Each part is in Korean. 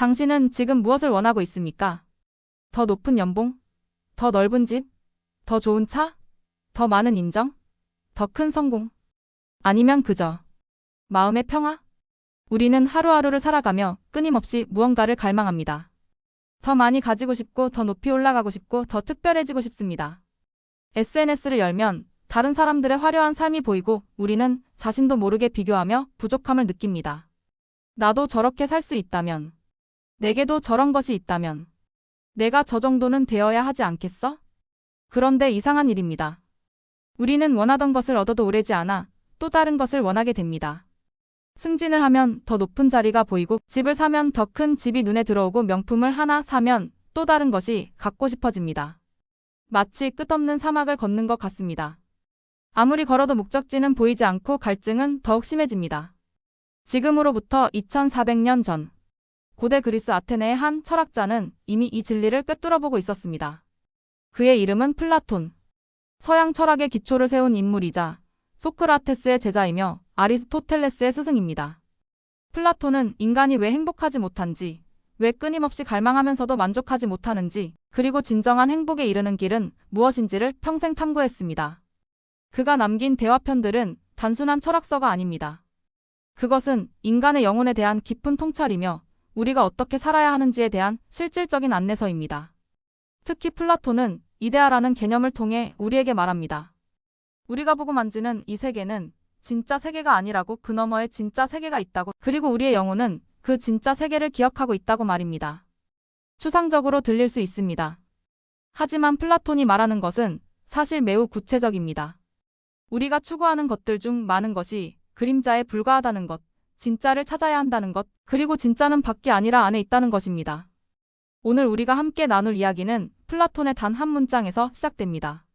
당신은 지금 무엇을 원하고 있습니까? 더 높은 연봉? 더 넓은 집? 더 좋은 차? 더 많은 인정? 더 큰 성공? 아니면 그저 마음의 평화? 우리는 하루하루를 살아가며 끊임없이 무언가를 갈망합니다. 더 많이 가지고 싶고, 더 높이 올라가고 싶고, 더 특별해지고 싶습니다. SNS를 열면 다른 사람들의 화려한 삶이 보이고 우리는 자신도 모르게 비교하며 부족함을 느낍니다. 나도 저렇게 살 수 있다면, 내게도 저런 것이 있다면, 내가 저 정도는 되어야 하지 않겠어? 그런데 이상한 일입니다. 우리는 원하던 것을 얻어도 오래지 않아 또 다른 것을 원하게 됩니다. 승진을 하면 더 높은 자리가 보이고, 집을 사면 더 큰 집이 눈에 들어오고, 명품을 하나 사면 또 다른 것이 갖고 싶어집니다. 마치 끝없는 사막을 걷는 것 같습니다. 아무리 걸어도 목적지는 보이지 않고 갈증은 더욱 심해집니다. 지금으로부터 2400년 전, 고대 그리스 아테네의 한 철학자는 이미 이 진리를 꿰뚫어보고 있었습니다. 그의 이름은 플라톤. 서양 철학의 기초를 세운 인물이자 소크라테스의 제자이며 아리스토텔레스의 스승입니다. 플라톤은 인간이 왜 행복하지 못한지, 왜 끊임없이 갈망하면서도 만족하지 못하는지, 그리고 진정한 행복에 이르는 길은 무엇인지를 평생 탐구했습니다. 그가 남긴 대화편들은 단순한 철학서가 아닙니다. 그것은 인간의 영혼에 대한 깊은 통찰이며 우리가 어떻게 살아야 하는지에 대한 실질적인 안내서입니다. 특히 플라톤은 이데아라는 개념을 통해 우리에게 말합니다. 우리가 보고 만지는 이 세계는 진짜 세계가 아니라고, 그 너머에 진짜 세계가 있다고, 그리고 우리의 영혼은 그 진짜 세계를 기억하고 있다고 말입니다. 추상적으로 들릴 수 있습니다. 하지만 플라톤이 말하는 것은 사실 매우 구체적입니다. 우리가 추구하는 것들 중 많은 것이 그림자에 불과하다는 것, 진짜를 찾아야 한다는 것, 그리고 진짜는 밖이 아니라 안에 있다는 것입니다. 오늘 우리가 함께 나눌 이야기는 플라톤의 단 한 문장에서 시작됩니다.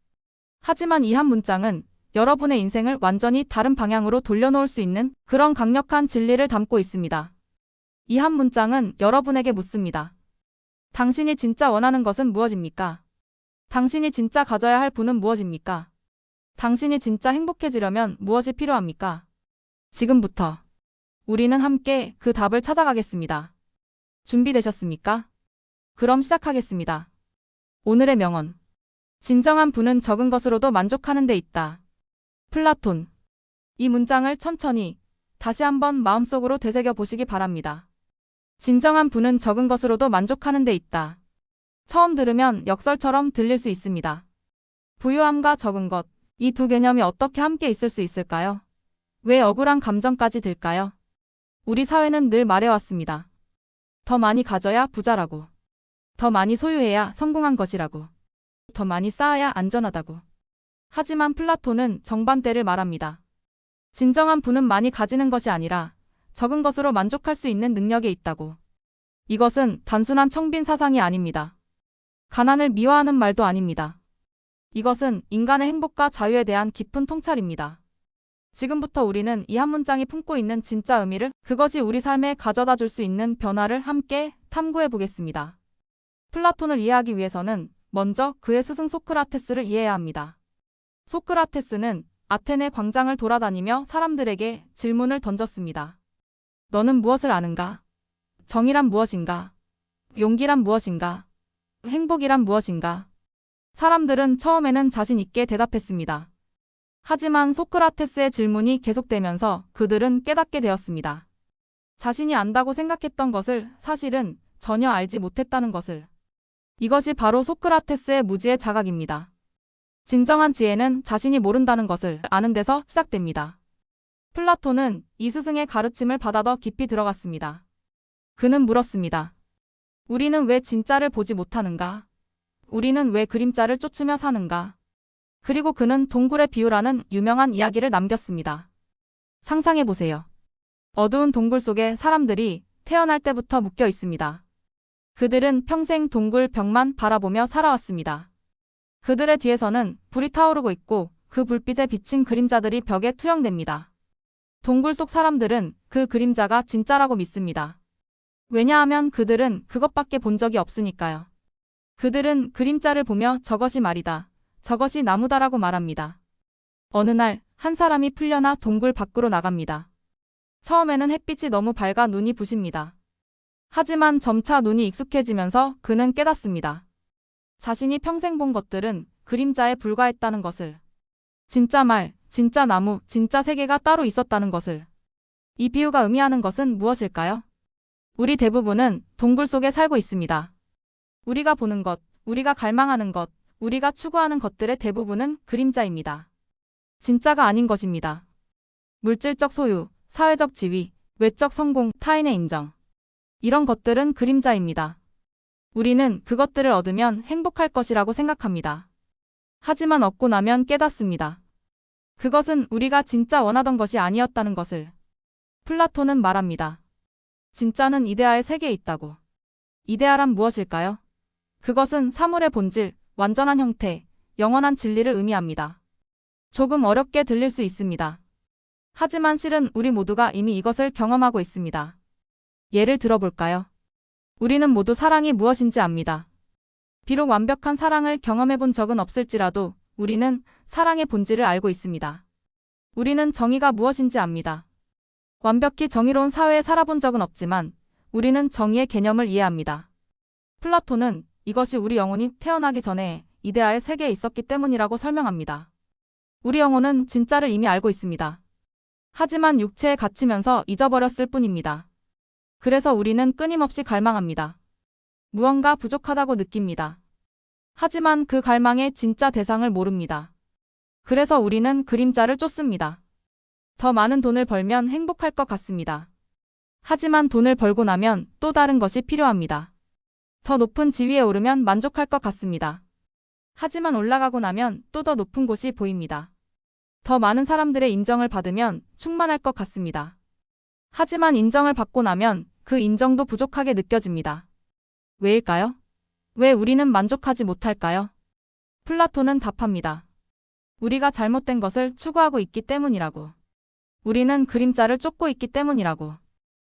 하지만 이 한 문장은 여러분의 인생을 완전히 다른 방향으로 돌려놓을 수 있는 그런 강력한 진리를 담고 있습니다. 이 한 문장은 여러분에게 묻습니다. 당신이 진짜 원하는 것은 무엇입니까? 당신이 진짜 가져야 할 부는 무엇입니까? 당신이 진짜 행복해지려면 무엇이 필요합니까? 지금부터 우리는 함께 그 답을 찾아가겠습니다. 준비되셨습니까? 그럼 시작하겠습니다. 오늘의 명언. 진정한 부는 적은 것으로도 만족하는 데 있다. 플라톤. 이 문장을 천천히 다시 한번 마음속으로 되새겨 보시기 바랍니다. 진정한 부는 적은 것으로도 만족하는 데 있다. 처음 들으면 역설처럼 들릴 수 있습니다. 부유함과 적은 것, 이 두 개념이 어떻게 함께 있을 수 있을까요? 왜 억울한 감정까지 들까요? 우리 사회는 늘 말해왔습니다. 더 많이 가져야 부자라고. 더 많이 소유해야 성공한 것이라고. 더 많이 쌓아야 안전하다고. 하지만 플라톤은 정반대를 말합니다. 진정한 부는 많이 가지는 것이 아니라 적은 것으로 만족할 수 있는 능력에 있다고. 이것은 단순한 청빈 사상이 아닙니다. 가난을 미화하는 말도 아닙니다. 이것은 인간의 행복과 자유에 대한 깊은 통찰입니다. 지금부터 우리는 이 한 문장이 품고 있는 진짜 의미를, 그것이 우리 삶에 가져다 줄 수 있는 변화를 함께 탐구해 보겠습니다. 플라톤을 이해하기 위해서는 먼저 그의 스승 소크라테스를 이해해야 합니다. 소크라테스는 아테네 광장을 돌아다니며 사람들에게 질문을 던졌습니다. 너는 무엇을 아는가? 정의란 무엇인가? 용기란 무엇인가? 행복이란 무엇인가? 사람들은 처음에는 자신 있게 대답했습니다. 하지만 소크라테스의 질문이 계속되면서 그들은 깨닫게 되었습니다. 자신이 안다고 생각했던 것을 사실은 전혀 알지 못했다는 것을. 이것이 바로 소크라테스의 무지의 자각입니다. 진정한 지혜는 자신이 모른다는 것을 아는 데서 시작됩니다. 플라톤은 이 스승의 가르침을 받아 더 깊이 들어갔습니다. 그는 물었습니다. 우리는 왜 진짜를 보지 못하는가? 우리는 왜 그림자를 쫓으며 사는가? 그리고 그는 동굴의 비유라는 유명한 이야기를 남겼습니다. 상상해보세요. 어두운 동굴 속에 사람들이 태어날 때부터 묶여 있습니다. 그들은 평생 동굴 벽만 바라보며 살아왔습니다. 그들의 뒤에서는 불이 타오르고 있고 그 불빛에 비친 그림자들이 벽에 투영됩니다. 동굴 속 사람들은 그 그림자가 진짜라고 믿습니다. 왜냐하면 그들은 그것밖에 본 적이 없으니까요. 그들은 그림자를 보며 저것이 말이다, 저것이 나무다라고 말합니다. 어느 날 한 사람이 풀려나 동굴 밖으로 나갑니다. 처음에는 햇빛이 너무 밝아 눈이 부십니다. 하지만 점차 눈이 익숙해지면서 그는 깨닫습니다. 자신이 평생 본 것들은 그림자에 불과했다는 것을. 진짜 말, 진짜 나무, 진짜 세계가 따로 있었다는 것을. 이 비유가 의미하는 것은 무엇일까요? 우리 대부분은 동굴 속에 살고 있습니다. 우리가 보는 것, 우리가 갈망하는 것, 우리가 추구하는 것들의 대부분은 그림자입니다. 진짜가 아닌 것입니다. 물질적 소유, 사회적 지위, 외적 성공, 타인의 인정. 이런 것들은 그림자입니다. 우리는 그것들을 얻으면 행복할 것이라고 생각합니다. 하지만 얻고 나면 깨닫습니다. 그것은 우리가 진짜 원하던 것이 아니었다는 것을. 플라톤은 말합니다. 진짜는 이데아의 세계에 있다고. 이데아란 무엇일까요? 그것은 사물의 본질, 완전한 형태, 영원한 진리를 의미합니다. 조금 어렵게 들릴 수 있습니다. 하지만 실은 우리 모두가 이미 이것을 경험하고 있습니다. 예를 들어볼까요? 우리는 모두 사랑이 무엇인지 압니다. 비록 완벽한 사랑을 경험해 본 적은 없을지라도 우리는 사랑의 본질을 알고 있습니다. 우리는 정의가 무엇인지 압니다. 완벽히 정의로운 사회에 살아본 적은 없지만 우리는 정의의 개념을 이해합니다. 플라톤은 이것이 우리 영혼이 태어나기 전에 이데아의 세계에 있었기 때문이라고 설명합니다. 우리 영혼은 진짜를 이미 알고 있습니다. 하지만 육체에 갇히면서 잊어버렸을 뿐입니다. 그래서 우리는 끊임없이 갈망합니다. 무언가 부족하다고 느낍니다. 하지만 그 갈망의 진짜 대상을 모릅니다. 그래서 우리는 그림자를 쫓습니다. 더 많은 돈을 벌면 행복할 것 같습니다. 하지만 돈을 벌고 나면 또 다른 것이 필요합니다. 더 높은 지위에 오르면 만족할 것 같습니다. 하지만 올라가고 나면 또 더 높은 곳이 보입니다. 더 많은 사람들의 인정을 받으면 충만할 것 같습니다. 하지만 인정을 받고 나면 그 인정도 부족하게 느껴집니다. 왜일까요? 왜 우리는 만족하지 못할까요? 플라톤은 답합니다. 우리가 잘못된 것을 추구하고 있기 때문이라고. 우리는 그림자를 쫓고 있기 때문이라고.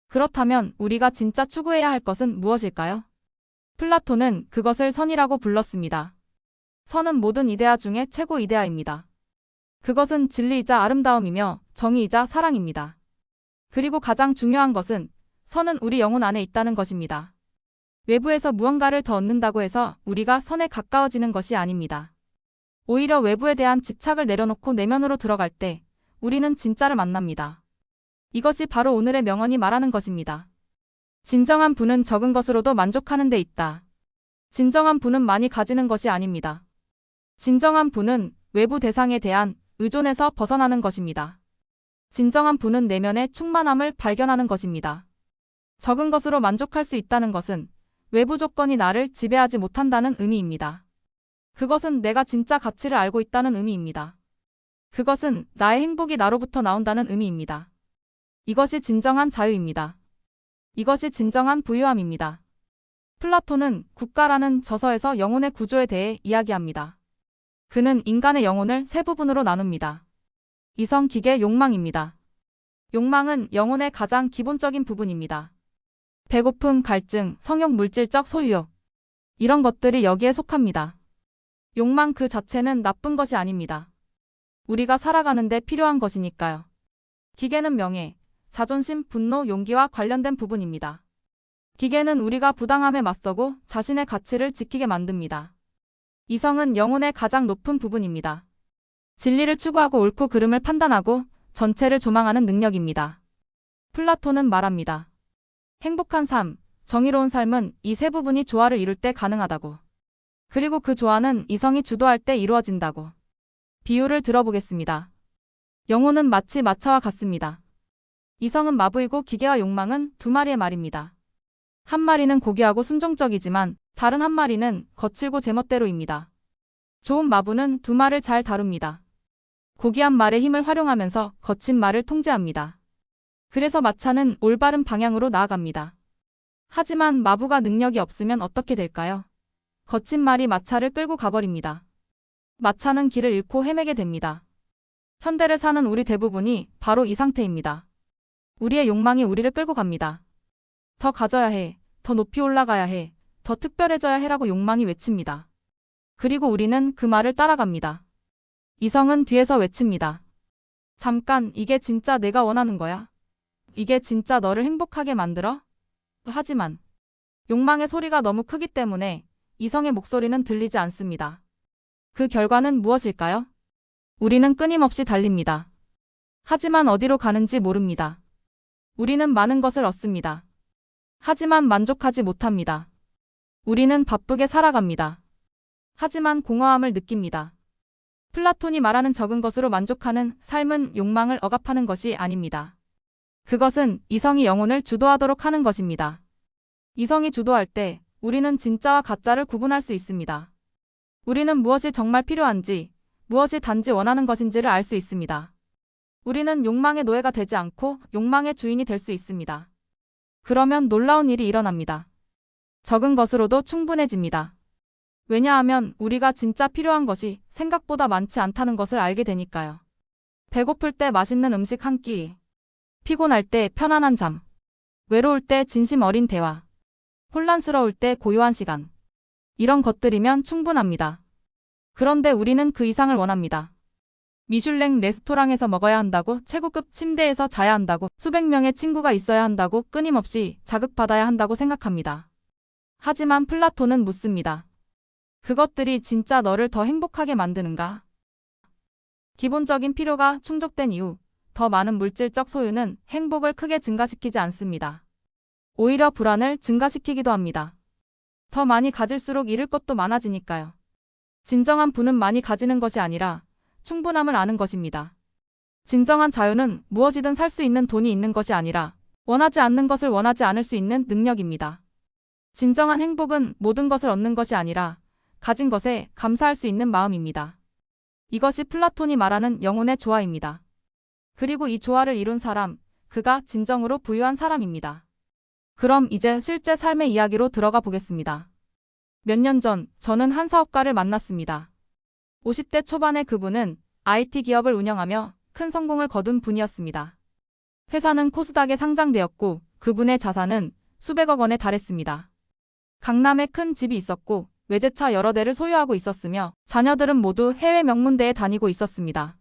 그렇다면 우리가 진짜 추구해야 할 것은 무엇일까요? 플라톤은 그것을 선이라고 불렀습니다. 선은 모든 이데아 중에 최고 이데아입니다. 그것은 진리이자 아름다움이며 정의이자 사랑입니다. 그리고 가장 중요한 것은 선은 우리 영혼 안에 있다는 것입니다. 외부에서 무언가를 더 얻는다고 해서 우리가 선에 가까워지는 것이 아닙니다. 오히려 외부에 대한 집착을 내려놓고 내면으로 들어갈 때 우리는 진짜를 만납니다. 이것이 바로 오늘의 명언이 말하는 것입니다. 진정한 부는 적은 것으로도 만족하는 데 있다. 진정한 부는 많이 가지는 것이 아닙니다. 진정한 부는 외부 대상에 대한 의존에서 벗어나는 것입니다. 진정한 부는 내면의 충만함을 발견하는 것입니다. 적은 것으로 만족할 수 있다는 것은 외부 조건이 나를 지배하지 못한다는 의미입니다. 그것은 내가 진짜 가치를 알고 있다는 의미입니다. 그것은 나의 행복이 나로부터 나온다는 의미입니다. 이것이 진정한 자유입니다. 이것이 진정한 부유함입니다. 플라톤은 국가라는 저서에서 영혼의 구조에 대해 이야기합니다. 그는 인간의 영혼을 세 부분으로 나눕니다. 이성, 기계, 욕망입니다. 욕망은 영혼의 가장 기본적인 부분입니다. 배고픔, 갈증, 성욕, 물질적 소유욕. 이런 것들이 여기에 속합니다. 욕망 그 자체는 나쁜 것이 아닙니다. 우리가 살아가는데 필요한 것이니까요. 기계는 명예, 자존심, 분노, 용기와 관련된 부분입니다. 기계는 우리가 부당함에 맞서고 자신의 가치를 지키게 만듭니다. 이성은 영혼의 가장 높은 부분입니다. 진리를 추구하고 옳고 그름을 판단하고 전체를 조망하는 능력입니다. 플라톤은 말합니다. 행복한 삶, 정의로운 삶은 이 세 부분이 조화를 이룰 때 가능하다고. 그리고 그 조화는 이성이 주도할 때 이루어진다고. 비유를 들어보겠습니다. 영혼은 마치 마차와 같습니다. 이성은 마부이고 기계와 욕망은 두 마리의 말입니다. 한 마리는 고귀하고 순종적이지만 다른 한 마리는 거칠고 제멋대로입니다. 좋은 마부는 두 말을 잘 다룹니다. 고귀한 말의 힘을 활용하면서 거친 말을 통제합니다. 그래서 마차는 올바른 방향으로 나아갑니다. 하지만 마부가 능력이 없으면 어떻게 될까요? 거친 말이 마차를 끌고 가버립니다. 마차는 길을 잃고 헤매게 됩니다. 현대를 사는 우리 대부분이 바로 이 상태입니다. 우리의 욕망이 우리를 끌고 갑니다. 더 가져야 해, 더 높이 올라가야 해, 더 특별해져야 해라고 욕망이 외칩니다. 그리고 우리는 그 말을 따라갑니다. 이성은 뒤에서 외칩니다. 잠깐, 이게 진짜 내가 원하는 거야? 이게 진짜 너를 행복하게 만들어? 하지만 욕망의 소리가 너무 크기 때문에 이성의 목소리는 들리지 않습니다. 그 결과는 무엇일까요? 우리는 끊임없이 달립니다. 하지만 어디로 가는지 모릅니다. 우리는 많은 것을 얻습니다. 하지만 만족하지 못합니다. 우리는 바쁘게 살아갑니다. 하지만 공허함을 느낍니다. 플라톤이 말하는 적은 것으로 만족하는 삶은 욕망을 억압하는 것이 아닙니다. 그것은 이성이 영혼을 주도하도록 하는 것입니다. 이성이 주도할 때 우리는 진짜와 가짜를 구분할 수 있습니다. 우리는 무엇이 정말 필요한지, 무엇이 단지 원하는 것인지를 알 수 있습니다. 우리는 욕망의 노예가 되지 않고 욕망의 주인이 될 수 있습니다. 그러면 놀라운 일이 일어납니다. 적은 것으로도 충분해집니다. 왜냐하면 우리가 진짜 필요한 것이 생각보다 많지 않다는 것을 알게 되니까요. 배고플 때 맛있는 음식 한 끼, 피곤할 때 편안한 잠, 외로울 때 진심 어린 대화, 혼란스러울 때 고요한 시간. 이런 것들이면 충분합니다. 그런데 우리는 그 이상을 원합니다. 미슐랭 레스토랑에서 먹어야 한다고, 최고급 침대에서 자야 한다고, 수백 명의 친구가 있어야 한다고, 끊임없이 자극받아야 한다고 생각합니다. 하지만 플라톤은 묻습니다. 그것들이 진짜 너를 더 행복하게 만드는가? 기본적인 필요가 충족된 이후 더 많은 물질적 소유는 행복을 크게 증가시키지 않습니다. 오히려 불안을 증가시키기도 합니다. 더 많이 가질수록 잃을 것도 많아지니까요. 진정한 부는 많이 가지는 것이 아니라 충분함을 아는 것입니다. 진정한 자유는 무엇이든 살 수 있는 돈이 있는 것이 아니라 원하지 않는 것을 원하지 않을 수 있는 능력입니다. 진정한 행복은 모든 것을 얻는 것이 아니라 가진 것에 감사할 수 있는 마음입니다. 이것이 플라톤이 말하는 영혼의 조화입니다. 그리고 이 조화를 이룬 사람, 그가 진정으로 부유한 사람입니다. 그럼 이제 실제 삶의 이야기로 들어가 보겠습니다. 몇 년 전 저는 한 사업가를 만났습니다. 50대 초반의 그분은 IT 기업을 운영하며 큰 성공을 거둔 분이었습니다. 회사는 코스닥에 상장되었고 그분의 자산은 수백억 원에 달했습니다. 강남에 큰 집이 있었고 외제차 여러 대를 소유하고 있었으며 자녀들은 모두 해외 명문대에 다니고 있었습니다.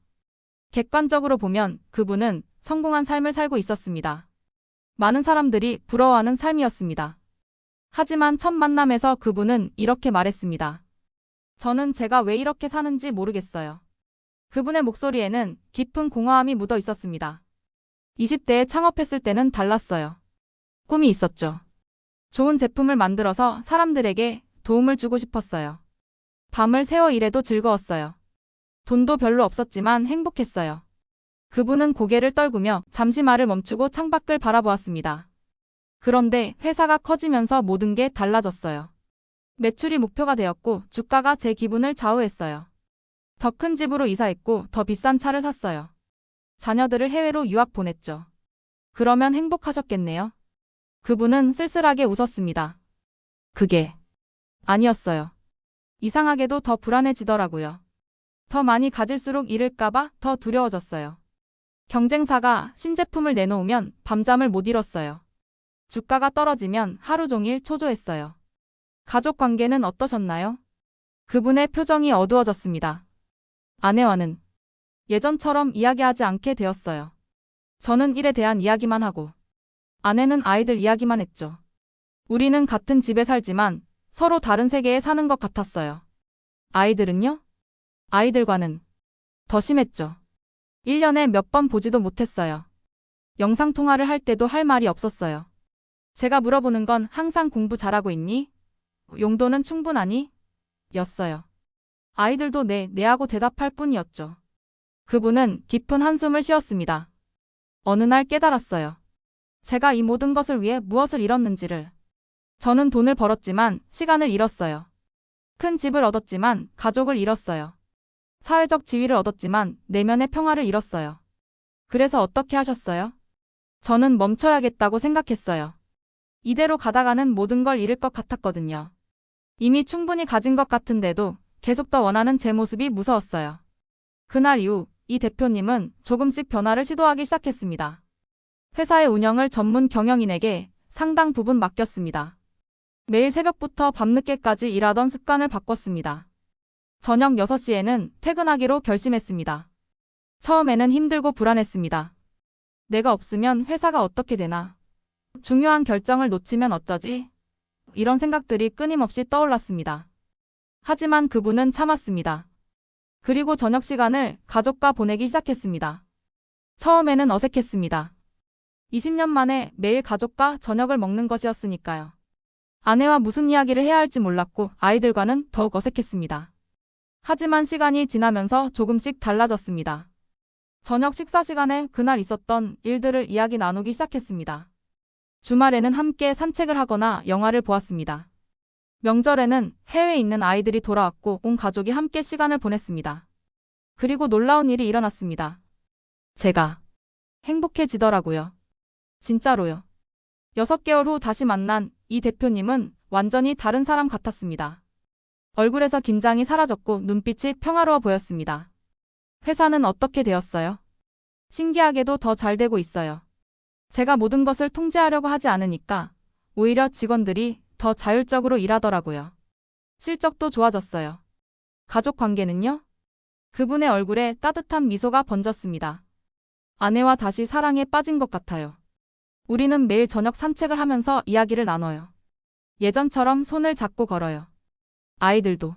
객관적으로 보면 그분은 성공한 삶을 살고 있었습니다. 많은 사람들이 부러워하는 삶이었습니다. 하지만 첫 만남에서 그분은 이렇게 말했습니다. 저는 제가 왜 이렇게 사는지 모르겠어요. 그분의 목소리에는 깊은 공허함이 묻어 있었습니다. 20대에 창업했을 때는 달랐어요. 꿈이 있었죠. 좋은 제품을 만들어서 사람들에게 도움을 주고 싶었어요. 밤을 새워 일해도 즐거웠어요. 돈도 별로 없었지만 행복했어요. 그분은 고개를 떨구며 잠시 말을 멈추고 창밖을 바라보았습니다. 그런데 회사가 커지면서 모든 게 달라졌어요. 매출이 목표가 되었고 주가가 제 기분을 좌우했어요. 더 큰 집으로 이사했고 더 비싼 차를 샀어요. 자녀들을 해외로 유학 보냈죠. 그러면 행복하셨겠네요. 그분은 쓸쓸하게 웃었습니다. 그게 아니었어요. 이상하게도 더 불안해지더라고요. 더 많이 가질수록 잃을까봐 더 두려워졌어요. 경쟁사가 신제품을 내놓으면 밤잠을 못 이뤘어요. 주가가 떨어지면 하루 종일 초조했어요. 가족 관계는 어떠셨나요? 그분의 표정이 어두워졌습니다. 아내와는 예전처럼 이야기하지 않게 되었어요. 저는 일에 대한 이야기만 하고 아내는 아이들 이야기만 했죠. 우리는 같은 집에 살지만 서로 다른 세계에 사는 것 같았어요. 아이들은요? 아이들과는 더 심했죠. 1년에 몇 번 보지도 못했어요. 영상통화를 할 때도 할 말이 없었어요. 제가 물어보는 건 항상 공부 잘하고 있니? 용돈은 충분하니? 였어요. 아이들도 네 하고 대답할 뿐이었죠. 그분은 깊은 한숨을 쉬었습니다. 어느 날 깨달았어요. 제가 이 모든 것을 위해 무엇을 잃었는지를. 저는 돈을 벌었지만 시간을 잃었어요. 큰 집을 얻었지만 가족을 잃었어요. 사회적 지위를 얻었지만 내면의 평화를 잃었어요. 그래서 어떻게 하셨어요? 저는 멈춰야겠다고 생각했어요. 이대로 가다가는 모든 걸 잃을 것 같았거든요. 이미 충분히 가진 것 같은데도 계속 더 원하는 제 모습이 무서웠어요. 그날 이후 이 대표님은 조금씩 변화를 시도하기 시작했습니다. 회사의 운영을 전문 경영인에게 상당 부분 맡겼습니다. 매일 새벽부터 밤늦게까지 일하던 습관을 바꿨습니다. 저녁 6시에는 퇴근하기로 결심했습니다. 처음에는 힘들고 불안했습니다. 내가 없으면 회사가 어떻게 되나? 중요한 결정을 놓치면 어쩌지? 이런 생각들이 끊임없이 떠올랐습니다. 하지만 그분은 참았습니다. 그리고 저녁 시간을 가족과 보내기 시작했습니다. 처음에는 어색했습니다. 20년 만에 매일 가족과 저녁을 먹는 것이었으니까요. 아내와 무슨 이야기를 해야 할지 몰랐고 아이들과는 더욱 어색했습니다. 하지만 시간이 지나면서 조금씩 달라졌습니다. 저녁 식사 시간에 그날 있었던 일들을 이야기 나누기 시작했습니다. 주말에는 함께 산책을 하거나 영화를 보았습니다. 명절에는 해외에 있는 아이들이 돌아왔고 온 가족이 함께 시간을 보냈습니다. 그리고 놀라운 일이 일어났습니다. 제가 행복해지더라고요. 진짜로요. 6개월 후 다시 만난 이 대표님은 완전히 다른 사람 같았습니다. 얼굴에서 긴장이 사라졌고 눈빛이 평화로워 보였습니다. 회사는 어떻게 되었어요? 신기하게도 더 잘 되고 있어요. 제가 모든 것을 통제하려고 하지 않으니까 오히려 직원들이 더 자율적으로 일하더라고요. 실적도 좋아졌어요. 가족 관계는요? 그분의 얼굴에 따뜻한 미소가 번졌습니다. 아내와 다시 사랑에 빠진 것 같아요. 우리는 매일 저녁 산책을 하면서 이야기를 나눠요. 예전처럼 손을 잡고 걸어요. 아이들도.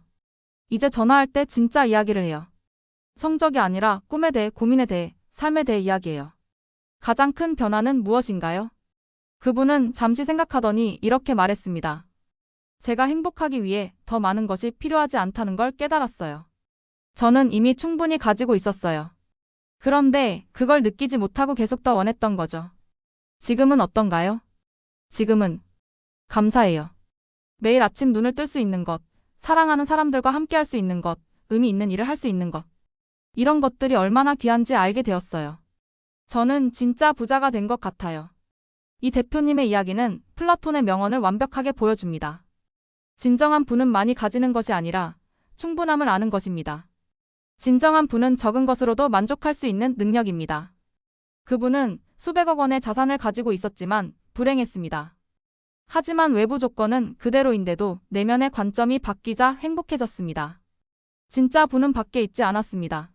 이제 전화할 때 진짜 이야기를 해요. 성적이 아니라 꿈에 대해, 고민에 대해, 삶에 대해 이야기해요. 가장 큰 변화는 무엇인가요? 그분은 잠시 생각하더니 이렇게 말했습니다. 제가 행복하기 위해 더 많은 것이 필요하지 않다는 걸 깨달았어요. 저는 이미 충분히 가지고 있었어요. 그런데 그걸 느끼지 못하고 계속 더 원했던 거죠. 지금은 어떤가요? 지금은 감사해요. 매일 아침 눈을 뜰 수 있는 것, 사랑하는 사람들과 함께 할 수 있는 것, 의미 있는 일을 할 수 있는 것. 이런 것들이 얼마나 귀한지 알게 되었어요. 저는 진짜 부자가 된 것 같아요. 이 대표님의 이야기는 플라톤의 명언을 완벽하게 보여줍니다. 진정한 부는 많이 가지는 것이 아니라 충분함을 아는 것입니다. 진정한 부는 적은 것으로도 만족할 수 있는 능력입니다. 그분은 수백억 원의 자산을 가지고 있었지만 불행했습니다. 하지만 외부 조건은 그대로인데도 내면의 관점이 바뀌자 행복해졌습니다. 진짜 부는 밖에 있지 않았습니다.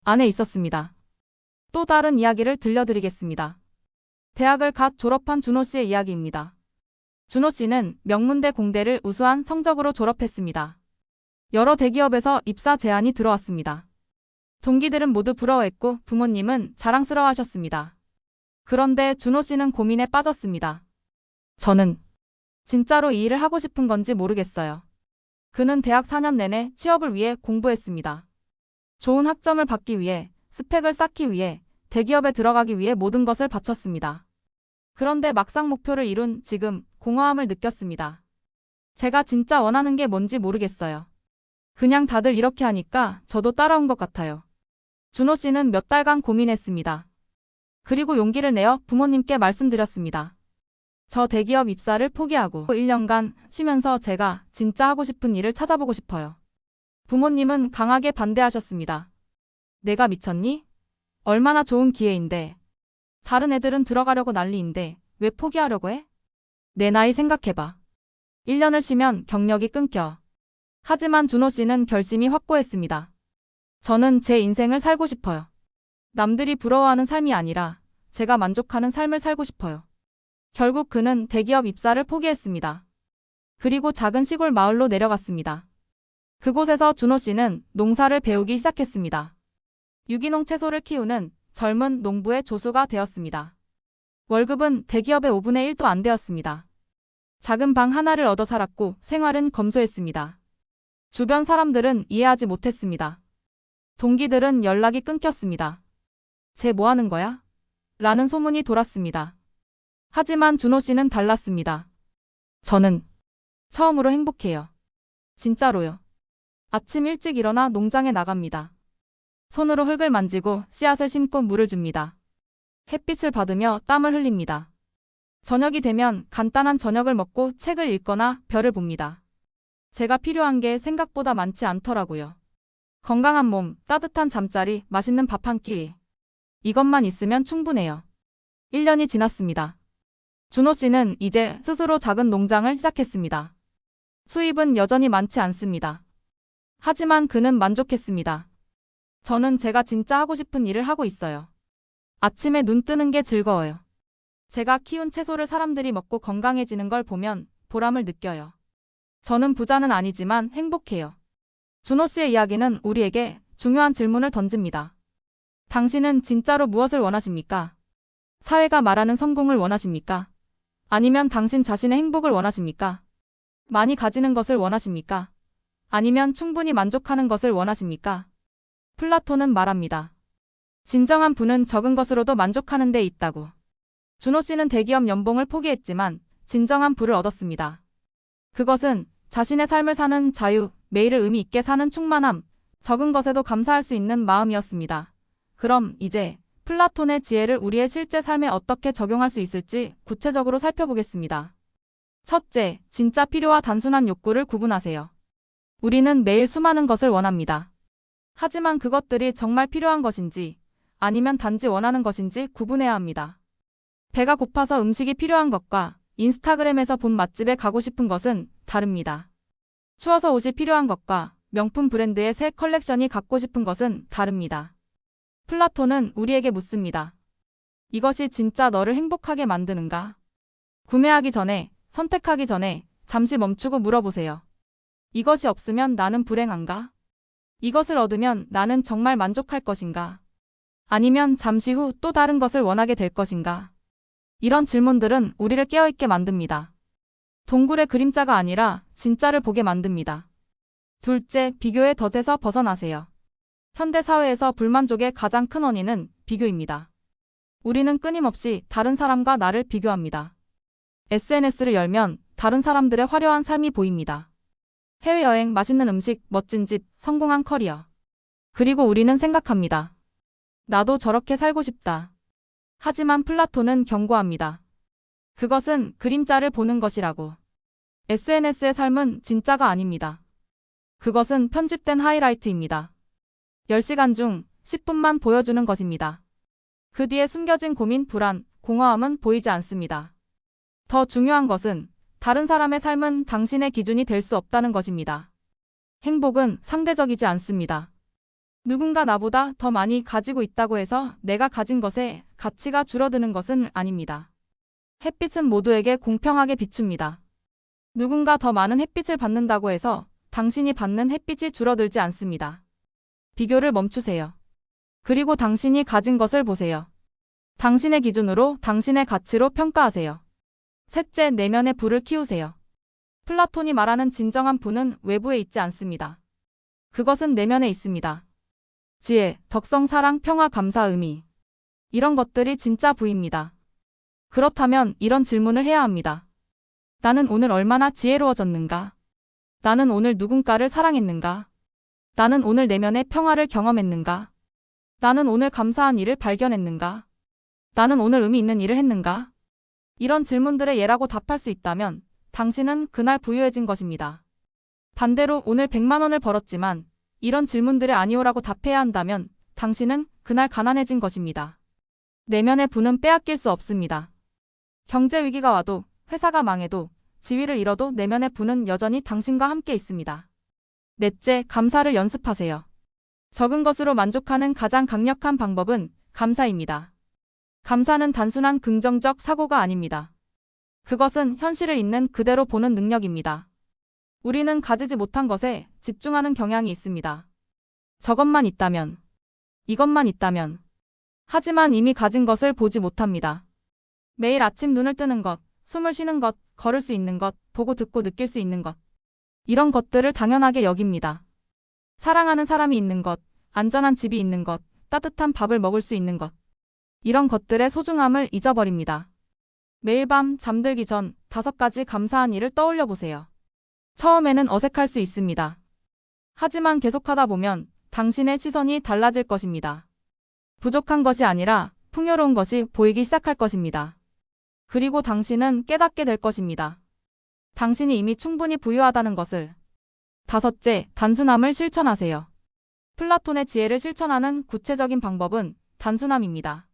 안에 있었습니다. 또 다른 이야기를 들려드리겠습니다. 대학을 갓 졸업한 준호 씨의 이야기입니다. 준호 씨는 명문대 공대를 우수한 성적으로 졸업했습니다. 여러 대기업에서 입사 제안이 들어왔습니다. 동기들은 모두 부러워했고 부모님은 자랑스러워하셨습니다. 그런데 준호 씨는 고민에 빠졌습니다. 저는 진짜로 이 일을 하고 싶은 건지 모르겠어요. 그는 대학 4년 내내 취업을 위해 공부했습니다. 좋은 학점을 받기 위해, 스펙을 쌓기 위해, 대기업에 들어가기 위해 모든 것을 바쳤습니다. 그런데 막상 목표를 이룬 지금 공허함을 느꼈습니다. 제가 진짜 원하는 게 뭔지 모르겠어요. 그냥 다들 이렇게 하니까 저도 따라온 것 같아요. 준호 씨는 몇 달간 고민했습니다. 그리고 용기를 내어 부모님께 말씀드렸습니다. 저 대기업 입사를 포기하고 1년간 쉬면서 제가 진짜 하고 싶은 일을 찾아보고 싶어요. 부모님은 강하게 반대하셨습니다. 내가 미쳤니? 얼마나 좋은 기회인데. 다른 애들은 들어가려고 난리인데 왜 포기하려고 해? 내 나이 생각해봐. 1년을 쉬면 경력이 끊겨. 하지만 준호 씨는 결심이 확고했습니다. 저는 제 인생을 살고 싶어요. 남들이 부러워하는 삶이 아니라 제가 만족하는 삶을 살고 싶어요. 결국 그는 대기업 입사를 포기했습니다. 그리고 작은 시골 마을로 내려갔습니다. 그곳에서 준호 씨는 농사를 배우기 시작했습니다. 유기농 채소를 키우는 젊은 농부의 조수가 되었습니다. 월급은 대기업의 5분의 1도 안 되었습니다. 작은 방 하나를 얻어 살았고 생활은 검소했습니다. 주변 사람들은 이해하지 못했습니다. 동기들은 연락이 끊겼습니다. 쟤 뭐 하는 거야? 라는 소문이 돌았습니다. 하지만 준호 씨는 달랐습니다. 저는 처음으로 행복해요. 진짜로요. 아침 일찍 일어나 농장에 나갑니다. 손으로 흙을 만지고 씨앗을 심고 물을 줍니다. 햇빛을 받으며 땀을 흘립니다. 저녁이 되면 간단한 저녁을 먹고 책을 읽거나 별을 봅니다. 제가 필요한 게 생각보다 많지 않더라고요. 건강한 몸, 따뜻한 잠자리, 맛있는 밥 한 끼. 이것만 있으면 충분해요. 1년이 지났습니다. 준호 씨는 이제 스스로 작은 농장을 시작했습니다. 수입은 여전히 많지 않습니다. 하지만 그는 만족했습니다. 저는 제가 진짜 하고 싶은 일을 하고 있어요. 아침에 눈 뜨는 게 즐거워요. 제가 키운 채소를 사람들이 먹고 건강해지는 걸 보면 보람을 느껴요. 저는 부자는 아니지만 행복해요. 준호 씨의 이야기는 우리에게 중요한 질문을 던집니다. 당신은 진짜로 무엇을 원하십니까? 사회가 말하는 성공을 원하십니까? 아니면 당신 자신의 행복을 원하십니까? 많이 가지는 것을 원하십니까? 아니면 충분히 만족하는 것을 원하십니까? 플라톤은 말합니다. 진정한 부는 적은 것으로도 만족하는 데 있다고. 준호 씨는 대기업 연봉을 포기했지만 진정한 부를 얻었습니다. 그것은 자신의 삶을 사는 자유, 매일을 의미 있게 사는 충만함, 적은 것에도 감사할 수 있는 마음이었습니다. 그럼 이제 플라톤의 지혜를 우리의 실제 삶에 어떻게 적용할 수 있을지 구체적으로 살펴보겠습니다. 첫째, 진짜 필요와 단순한 욕구를 구분하세요. 우리는 매일 수많은 것을 원합니다. 하지만 그것들이 정말 필요한 것인지 아니면 단지 원하는 것인지 구분해야 합니다. 배가 고파서 음식이 필요한 것과 인스타그램에서 본 맛집에 가고 싶은 것은 다릅니다. 추워서 옷이 필요한 것과 명품 브랜드의 새 컬렉션이 갖고 싶은 것은 다릅니다. 플라톤은 우리에게 묻습니다. 이것이 진짜 너를 행복하게 만드는가? 구매하기 전에, 선택하기 전에 잠시 멈추고 물어보세요. 이것이 없으면 나는 불행한가? 이것을 얻으면 나는 정말 만족할 것인가? 아니면 잠시 후 또 다른 것을 원하게 될 것인가? 이런 질문들은 우리를 깨어있게 만듭니다. 동굴의 그림자가 아니라 진짜를 보게 만듭니다. 둘째, 비교의 덫에서 벗어나세요. 현대 사회에서 불만족의 가장 큰 원인은 비교입니다. 우리는 끊임없이 다른 사람과 나를 비교합니다. SNS를 열면 다른 사람들의 화려한 삶이 보입니다. 해외여행, 맛있는 음식, 멋진 집, 성공한 커리어. 그리고 우리는 생각합니다. 나도 저렇게 살고 싶다. 하지만 플라톤은 경고합니다. 그것은 그림자를 보는 것이라고. SNS의 삶은 진짜가 아닙니다. 그것은 편집된 하이라이트입니다. 10시간 중 10분만 보여주는 것입니다. 그 뒤에 숨겨진 고민, 불안, 공허함은 보이지 않습니다. 더 중요한 것은 다른 사람의 삶은 당신의 기준이 될 수 없다는 것입니다. 행복은 상대적이지 않습니다. 누군가 나보다 더 많이 가지고 있다고 해서 내가 가진 것의 가치가 줄어드는 것은 아닙니다. 햇빛은 모두에게 공평하게 비춥니다. 누군가 더 많은 햇빛을 받는다고 해서 당신이 받는 햇빛이 줄어들지 않습니다. 비교를 멈추세요. 그리고 당신이 가진 것을 보세요. 당신의 기준으로 당신의 가치로 평가하세요. 셋째, 내면의 불을 키우세요. 플라톤이 말하는 진정한 부는 외부에 있지 않습니다. 그것은 내면에 있습니다. 지혜, 덕성, 사랑, 평화, 감사, 의미. 이런 것들이 진짜 부입니다. 그렇다면 이런 질문을 해야 합니다. 나는 오늘 얼마나 지혜로워졌는가? 나는 오늘 누군가를 사랑했는가? 나는 오늘 내면의 평화를 경험했는가? 나는 오늘 감사한 일을 발견했는가? 나는 오늘 의미 있는 일을 했는가? 이런 질문들의 예라고 답할 수 있다면 당신은 그날 부유해진 것입니다. 반대로 오늘 100만 원을 벌었지만 이런 질문들의 아니오라고 답해야 한다면 당신은 그날 가난해진 것입니다. 내면의 부는 빼앗길 수 없습니다. 경제 위기가 와도, 회사가 망해도, 지위를 잃어도 내면의 부는 여전히 당신과 함께 있습니다. 넷째, 감사를 연습하세요. 적은 것으로 만족하는 가장 강력한 방법은 감사입니다. 감사는 단순한 긍정적 사고가 아닙니다. 그것은 현실을 있는 그대로 보는 능력입니다. 우리는 가지지 못한 것에 집중하는 경향이 있습니다. 저것만 있다면, 이것만 있다면. 하지만 이미 가진 것을 보지 못합니다. 매일 아침 눈을 뜨는 것, 숨을 쉬는 것, 걸을 수 있는 것, 보고 듣고 느낄 수 있는 것. 이런 것들을 당연하게 여깁니다. 사랑하는 사람이 있는 것, 안전한 집이 있는 것, 따뜻한 밥을 먹을 수 있는 것. 이런 것들의 소중함을 잊어버립니다. 매일 밤 잠들기 전 5가지 감사한 일을 떠올려 보세요. 처음에는 어색할 수 있습니다. 하지만 계속하다 보면 당신의 시선이 달라질 것입니다. 부족한 것이 아니라 풍요로운 것이 보이기 시작할 것입니다. 그리고 당신은 깨닫게 될 것입니다. 당신이 이미 충분히 부유하다는 것을. 다섯째, 단순함을 실천하세요. 플라톤의 지혜를 실천하는 구체적인 방법은 단순함입니다.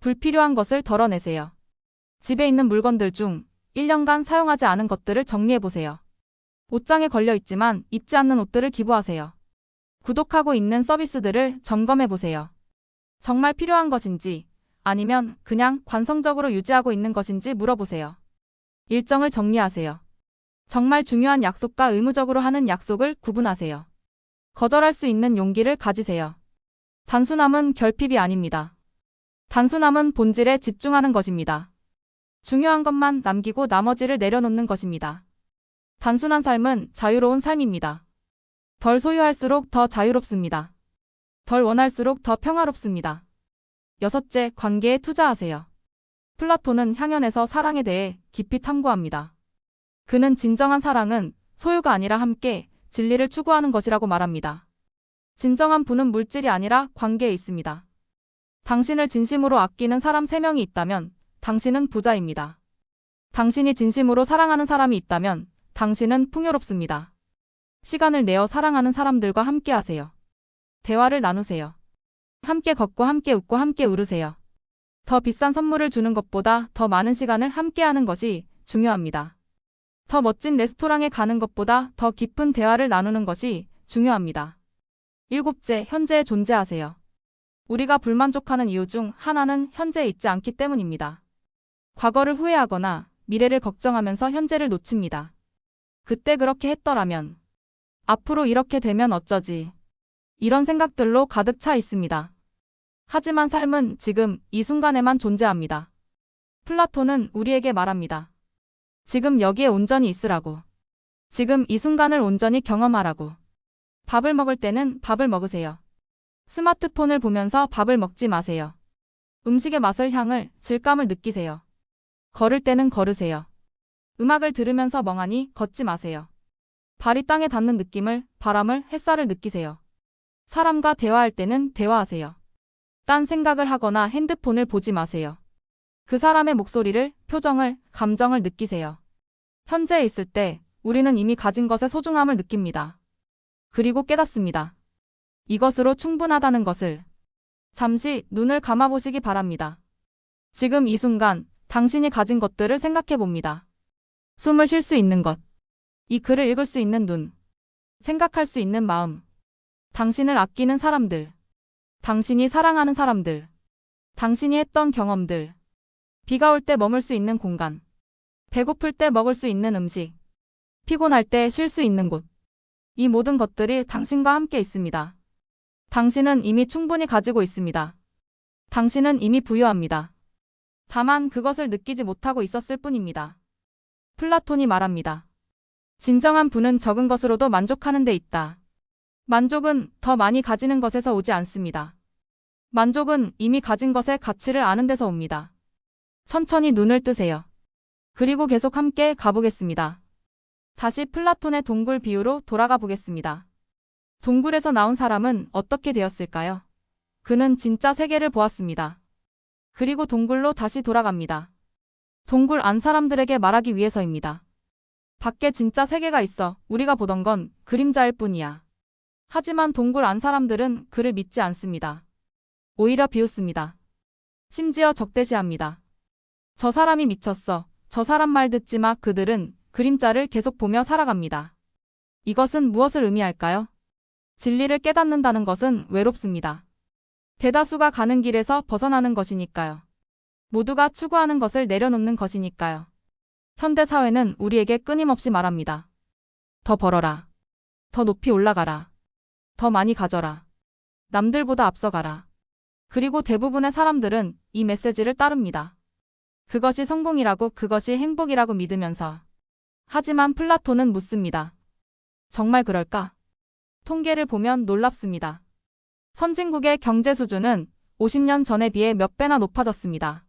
불필요한 것을 덜어내세요. 집에 있는 물건들 중 1년간 사용하지 않은 것들을 정리해보세요. 옷장에 걸려있지만 입지 않는 옷들을 기부하세요. 구독하고 있는 서비스들을 점검해보세요. 정말 필요한 것인지 아니면 그냥 관성적으로 유지하고 있는 것인지 물어보세요. 일정을 정리하세요. 정말 중요한 약속과 의무적으로 하는 약속을 구분하세요. 거절할 수 있는 용기를 가지세요. 단순함은 결핍이 아닙니다. 단순함은 본질에 집중하는 것입니다. 중요한 것만 남기고 나머지를 내려놓는 것입니다. 단순한 삶은 자유로운 삶입니다. 덜 소유할수록 더 자유롭습니다. 덜 원할수록 더 평화롭습니다. 여섯째, 관계에 투자하세요. 플라톤은 향연에서 사랑에 대해 깊이 탐구합니다. 그는 진정한 사랑은 소유가 아니라 함께 진리를 추구하는 것이라고 말합니다. 진정한 부는 물질이 아니라 관계에 있습니다. 당신을 진심으로 아끼는 사람 3명이 있다면 당신은 부자입니다. 당신이 진심으로 사랑하는 사람이 있다면 당신은 풍요롭습니다. 시간을 내어 사랑하는 사람들과 함께 하세요. 대화를 나누세요. 함께 걷고 함께 웃고 함께 울으세요. 더 비싼 선물을 주는 것보다 더 많은 시간을 함께 하는 것이 중요합니다. 더 멋진 레스토랑에 가는 것보다 더 깊은 대화를 나누는 것이 중요합니다. 일곱째, 현재에 존재하세요. 우리가 불만족하는 이유 중 하나는 현재에 있지 않기 때문입니다. 과거를 후회하거나 미래를 걱정하면서 현재를 놓칩니다. 그때 그렇게 했더라면, 앞으로 이렇게 되면 어쩌지, 이런 생각들로 가득 차 있습니다. 하지만 삶은 지금 이 순간에만 존재합니다. 플라톤은 우리에게 말합니다. 지금 여기에 온전히 있으라고. 지금 이 순간을 온전히 경험하라고. 밥을 먹을 때는 밥을 먹으세요. 스마트폰을 보면서 밥을 먹지 마세요. 음식의 맛을, 향을, 질감을 느끼세요. 걸을 때는 걸으세요. 음악을 들으면서 멍하니 걷지 마세요. 발이 땅에 닿는 느낌을, 바람을, 햇살을 느끼세요. 사람과 대화할 때는 대화하세요. 딴 생각을 하거나 핸드폰을 보지 마세요. 그 사람의 목소리를, 표정을, 감정을 느끼세요. 현재에 있을 때 우리는 이미 가진 것의 소중함을 느낍니다. 그리고 깨닫습니다. 이것으로 충분하다는 것을. 잠시 눈을 감아보시기 바랍니다. 지금 이 순간 당신이 가진 것들을 생각해 봅니다. 숨을 쉴 수 있는 것. 이 글을 읽을 수 있는 눈. 생각할 수 있는 마음. 당신을 아끼는 사람들. 당신이 사랑하는 사람들. 당신이 했던 경험들. 비가 올 때 머물 수 있는 공간. 배고플 때 먹을 수 있는 음식. 피곤할 때 쉴 수 있는 곳. 이 모든 것들이 당신과 함께 있습니다. 당신은 이미 충분히 가지고 있습니다. 당신은 이미 부유합니다. 다만 그것을 느끼지 못하고 있었을 뿐입니다. 플라톤이 말합니다. 진정한 부는 적은 것으로도 만족하는 데 있다. 만족은 더 많이 가지는 것에서 오지 않습니다. 만족은 이미 가진 것의 가치를 아는 데서 옵니다. 천천히 눈을 뜨세요. 그리고 계속 함께 가보겠습니다. 다시 플라톤의 동굴 비유로 돌아가 보겠습니다. 동굴에서 나온 사람은 어떻게 되었을까요? 그는 진짜 세계를 보았습니다. 그리고 동굴로 다시 돌아갑니다. 동굴 안 사람들에게 말하기 위해서입니다. 밖에 진짜 세계가 있어. 우리가 보던 건 그림자일 뿐이야. 하지만 동굴 안 사람들은 그를 믿지 않습니다. 오히려 비웃습니다. 심지어 적대시합니다. 저 사람이 미쳤어. 저 사람 말 듣지 마. 그들은 그림자를 계속 보며 살아갑니다. 이것은 무엇을 의미할까요? 진리를 깨닫는다는 것은 외롭습니다. 대다수가 가는 길에서 벗어나는 것이니까요. 모두가 추구하는 것을 내려놓는 것이니까요. 현대 사회는 우리에게 끊임없이 말합니다. 더 벌어라. 더 높이 올라가라. 더 많이 가져라. 남들보다 앞서가라. 그리고 대부분의 사람들은 이 메시지를 따릅니다. 그것이 성공이라고, 그것이 행복이라고 믿으면서. 하지만 플라톤은 묻습니다. 정말 그럴까? 통계를 보면 놀랍습니다. 선진국의 경제 수준은 50년 전에 비해 몇 배나 높아졌습니다.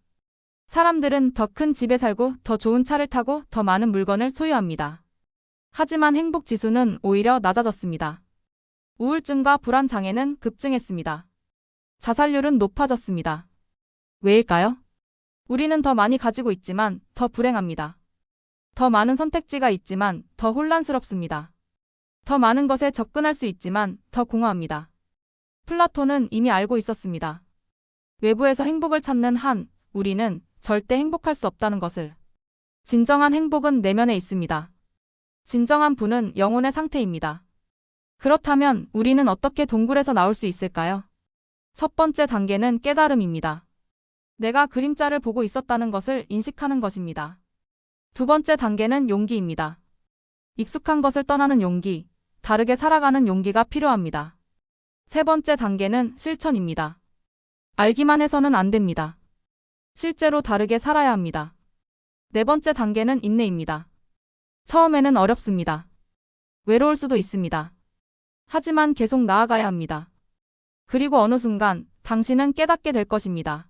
사람들은 더 큰 집에 살고 더 좋은 차를 타고 더 많은 물건을 소유합니다. 하지만 행복 지수는 오히려 낮아졌습니다. 우울증과 불안 장애는 급증했습니다. 자살률은 높아졌습니다. 왜일까요? 우리는 더 많이 가지고 있지만 더 불행합니다. 더 많은 선택지가 있지만 더 혼란스럽습니다. 더 많은 것에 접근할 수 있지만 더 공허합니다. 플라톤은 이미 알고 있었습니다. 외부에서 행복을 찾는 한 우리는 절대 행복할 수 없다는 것을. 진정한 행복은 내면에 있습니다. 진정한 부는 영혼의 상태입니다. 그렇다면 우리는 어떻게 동굴에서 나올 수 있을까요? 첫 번째 단계는 깨달음입니다. 내가 그림자를 보고 있었다는 것을 인식하는 것입니다. 두 번째 단계는 용기입니다. 익숙한 것을 떠나는 용기, 다르게 살아가는 용기가 필요합니다. 세 번째 단계는 실천입니다. 알기만 해서는 안 됩니다. 실제로 다르게 살아야 합니다. 네 번째 단계는 인내입니다. 처음에는 어렵습니다. 외로울 수도 있습니다. 하지만 계속 나아가야 합니다. 그리고 어느 순간 당신은 깨닫게 될 것입니다.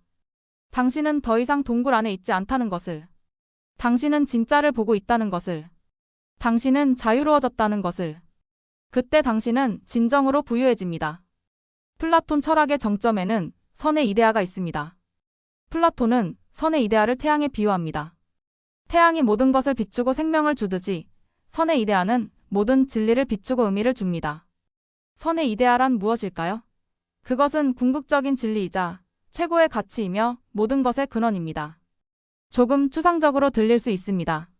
당신은 더 이상 동굴 안에 있지 않다는 것을, 당신은 진짜를 보고 있다는 것을, 당신은 자유로워졌다는 것을. 그때 당신은 진정으로 부유해집니다. 플라톤 철학의 정점에는 선의 이데아가 있습니다. 플라톤은 선의 이데아를 태양에 비유합니다. 태양이 모든 것을 비추고 생명을 주듯이 선의 이데아는 모든 진리를 비추고 의미를 줍니다. 선의 이데아란 무엇일까요? 그것은 궁극적인 진리이자 최고의 가치이며 모든 것의 근원입니다. 조금 추상적으로 들릴 수 있습니다.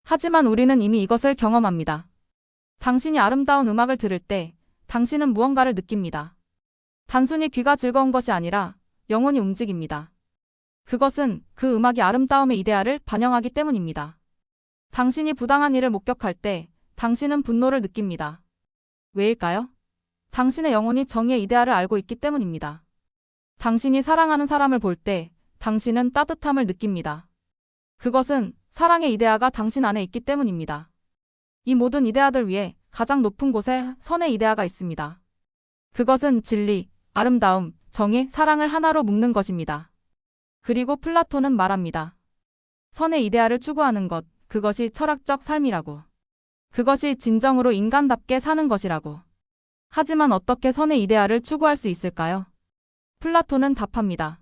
하지만 우리는 이미 이것을 경험합니다. 당신이 아름다운 음악을 들을 때 당신은 무언가를 느낍니다. 단순히 귀가 즐거운 것이 아니라 영혼이 움직입니다. 그것은 그 음악이 아름다움의 이데아를 반영하기 때문입니다. 당신이 부당한 일을 목격할 때 당신은 분노를 느낍니다. 왜일까요? 당신의 영혼이 정의의 이데아를 알고 있기 때문입니다. 당신이 사랑하는 사람을 볼 때 당신은 따뜻함을 느낍니다. 그것은 사랑의 이데아가 당신 안에 있기 때문입니다. 이 모든 이데아들 위에 가장 높은 곳에 선의 이데아가 있습니다. 그것은 진리, 아름다움, 정의, 사랑을 하나로 묶는 것입니다. 그리고 플라톤은 말합니다. 선의 이데아를 추구하는 것, 그것이 철학적 삶이라고. 그것이 진정으로 인간답게 사는 것이라고. 하지만 어떻게 선의 이데아를 추구할 수 있을까요? 플라톤은 답합니다.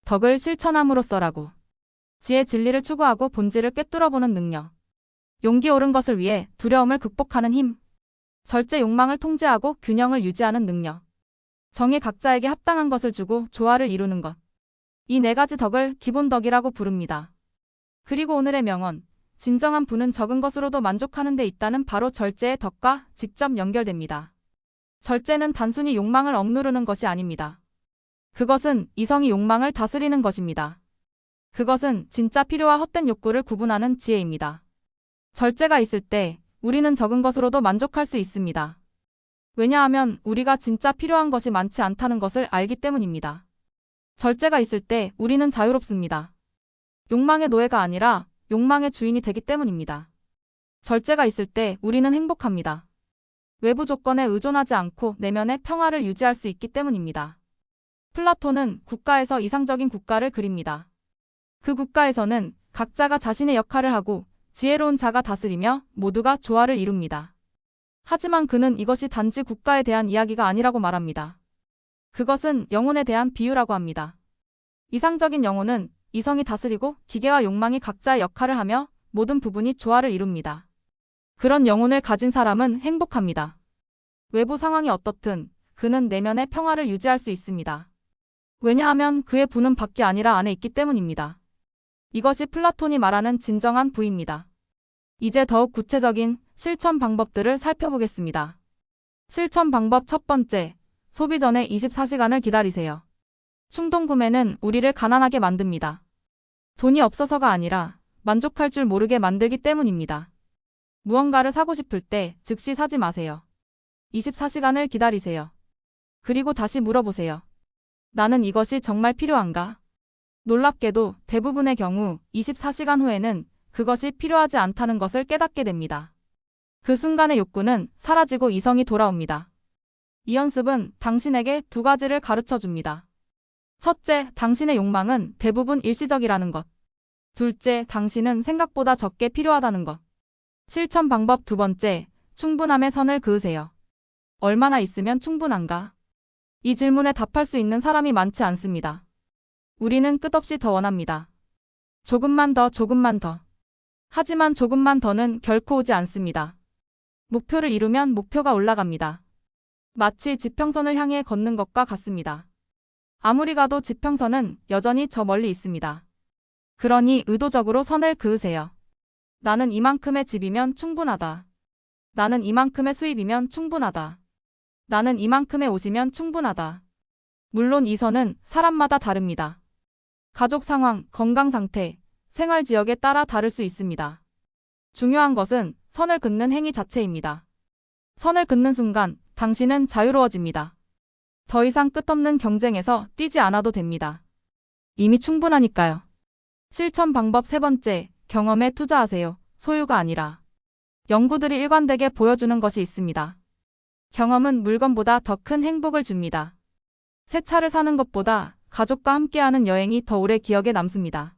덕을 실천함으로써라고. 지혜 진리를 추구하고 본질을 꿰뚫어보는 능력. 용기 옳은 것을 위해 두려움을 극복하는 힘. 절제 욕망을 통제하고 균형을 유지하는 능력. 정의 각자에게 합당한 것을 주고 조화를 이루는 것. 이 네 가지 덕을 기본 덕이라고 부릅니다. 그리고 오늘의 명언. 진정한 부는 적은 것으로도 만족하는 데 있다는 바로 절제의 덕과 직접 연결됩니다. 절제는 단순히 욕망을 억누르는 것이 아닙니다. 그것은 이성이 욕망을 다스리는 것입니다. 그것은 진짜 필요와 헛된 욕구를 구분하는 지혜입니다. 절제가 있을 때 우리는 적은 것으로도 만족할 수 있습니다. 왜냐하면 우리가 진짜 필요한 것이 많지 않다는 것을 알기 때문입니다. 절제가 있을 때 우리는 자유롭습니다. 욕망의 노예가 아니라 욕망의 주인이 되기 때문입니다. 절제가 있을 때 우리는 행복합니다. 외부 조건에 의존하지 않고 내면의 평화를 유지할 수 있기 때문입니다. 플라톤은 국가에서 이상적인 국가를 그립니다. 그 국가에서는 각자가 자신의 역할을 하고 지혜로운 자가 다스리며 모두가 조화를 이룹니다. 하지만 그는 이것이 단지 국가에 대한 이야기가 아니라고 말합니다. 그것은 영혼에 대한 비유라고 합니다. 이상적인 영혼은 이성이 다스리고 기계와 욕망이 각자의 역할을 하며 모든 부분이 조화를 이룹니다. 그런 영혼을 가진 사람은 행복합니다. 외부 상황이 어떻든 그는 내면의 평화를 유지할 수 있습니다. 왜냐하면 그의 부는 밖이 아니라 안에 있기 때문입니다. 이것이 플라톤이 말하는 진정한 부입니다. 이제 더욱 구체적인 실천 방법들을 살펴보겠습니다. 실천 방법 첫 번째, 소비 전에 24시간을 기다리세요. 충동 구매는 우리를 가난하게 만듭니다. 돈이 없어서가 아니라 만족할 줄 모르게 만들기 때문입니다. 무언가를 사고 싶을 때 즉시 사지 마세요. 24시간을 기다리세요. 그리고 다시 물어보세요. 나는 이것이 정말 필요한가? 놀랍게도 대부분의 경우 24시간 후에는 그것이 필요하지 않다는 것을 깨닫게 됩니다. 그 순간의 욕구는 사라지고 이성이 돌아옵니다. 이 연습은 당신에게 두 가지를 가르쳐 줍니다. 첫째, 당신의 욕망은 대부분 일시적이라는 것. 둘째, 당신은 생각보다 적게 필요하다는 것. 실천 방법 두 번째, 충분함의 선을 그으세요. 얼마나 있으면 충분한가? 이 질문에 답할 수 있는 사람이 많지 않습니다. 우리는 끝없이 더 원합니다. 조금만 더, 조금만 더. 하지만 조금만 더는 결코 오지 않습니다. 목표를 이루면 목표가 올라갑니다. 마치 지평선을 향해 걷는 것과 같습니다. 아무리 가도 지평선은 여전히 저 멀리 있습니다. 그러니 의도적으로 선을 그으세요. 나는 이만큼의 집이면 충분하다. 나는 이만큼의 수입이면 충분하다. 나는 이만큼의 옷이면 충분하다. 물론 이 선은 사람마다 다릅니다. 가족 상황, 건강 상태, 생활 지역에 따라 다를 수 있습니다. 중요한 것은 선을 긋는 행위 자체입니다. 선을 긋는 순간 당신은 자유로워집니다. 더 이상 끝없는 경쟁에서 뛰지 않아도 됩니다. 이미 충분하니까요. 실천 방법 세 번째, 경험에 투자하세요. 소유가 아니라. 연구들이 일관되게 보여주는 것이 있습니다. 경험은 물건보다 더 큰 행복을 줍니다. 새 차를 사는 것보다 가족과 함께하는 여행이 더 오래 기억에 남습니다.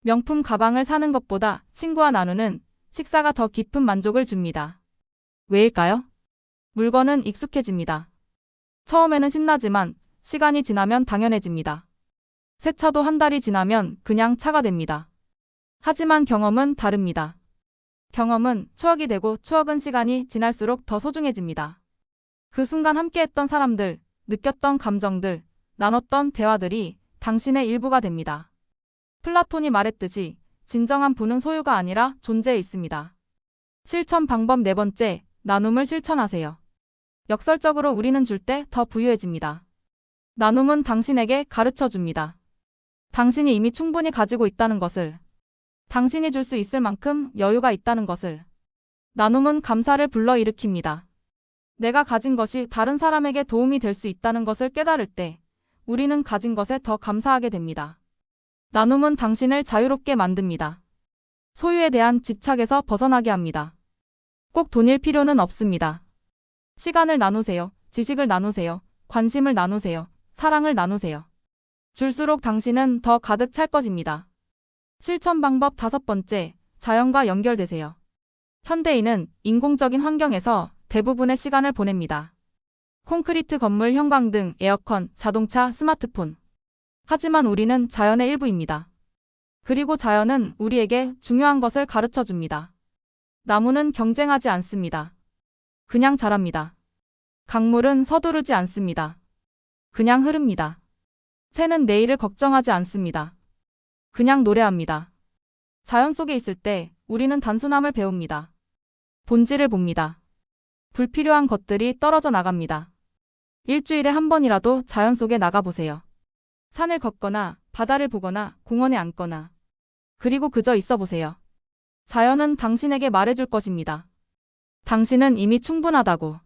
명품 가방을 사는 것보다 친구와 나누는 식사가 더 깊은 만족을 줍니다. 왜일까요? 물건은 익숙해집니다. 처음에는 신나지만 시간이 지나면 당연해집니다. 새 차도 한 달이 지나면 그냥 차가 됩니다. 하지만 경험은 다릅니다. 경험은 추억이 되고 추억은 시간이 지날수록 더 소중해집니다. 그 순간 함께했던 사람들, 느꼈던 감정들, 나눴던 대화들이 당신의 일부가 됩니다. 플라톤이 말했듯이 진정한 부는 소유가 아니라 존재에 있습니다. 실천 방법 네 번째, 나눔을 실천하세요. 역설적으로 우리는 줄 때 더 부유해집니다. 나눔은 당신에게 가르쳐 줍니다. 당신이 이미 충분히 가지고 있다는 것을, 당신이 줄 수 있을 만큼 여유가 있다는 것을. 나눔은 감사를 불러일으킵니다. 내가 가진 것이 다른 사람에게 도움이 될 수 있다는 것을 깨달을 때 우리는 가진 것에 더 감사하게 됩니다. 나눔은 당신을 자유롭게 만듭니다. 소유에 대한 집착에서 벗어나게 합니다. 꼭 돈일 필요는 없습니다. 시간을 나누세요. 지식을 나누세요. 관심을 나누세요. 사랑을 나누세요. 줄수록 당신은 더 가득 찰 것입니다. 실천 방법 다섯 번째, 자연과 연결되세요. 현대인은 인공적인 환경에서 대부분의 시간을 보냅니다. 콘크리트 건물, 형광등, 에어컨, 자동차, 스마트폰. 하지만 우리는 자연의 일부입니다. 그리고 자연은 우리에게 중요한 것을 가르쳐 줍니다. 나무는 경쟁하지 않습니다. 그냥 자랍니다. 강물은 서두르지 않습니다. 그냥 흐릅니다. 새는 내일을 걱정하지 않습니다. 그냥 노래합니다. 자연 속에 있을 때 우리는 단순함을 배웁니다. 본질을 봅니다. 불필요한 것들이 떨어져 나갑니다. 일주일에 한 번이라도 자연 속에 나가보세요. 산을 걷거나 바다를 보거나 공원에 앉거나. 그리고 그저 있어 보세요. 자연은 당신에게 말해줄 것입니다. 당신은 이미 충분하다고.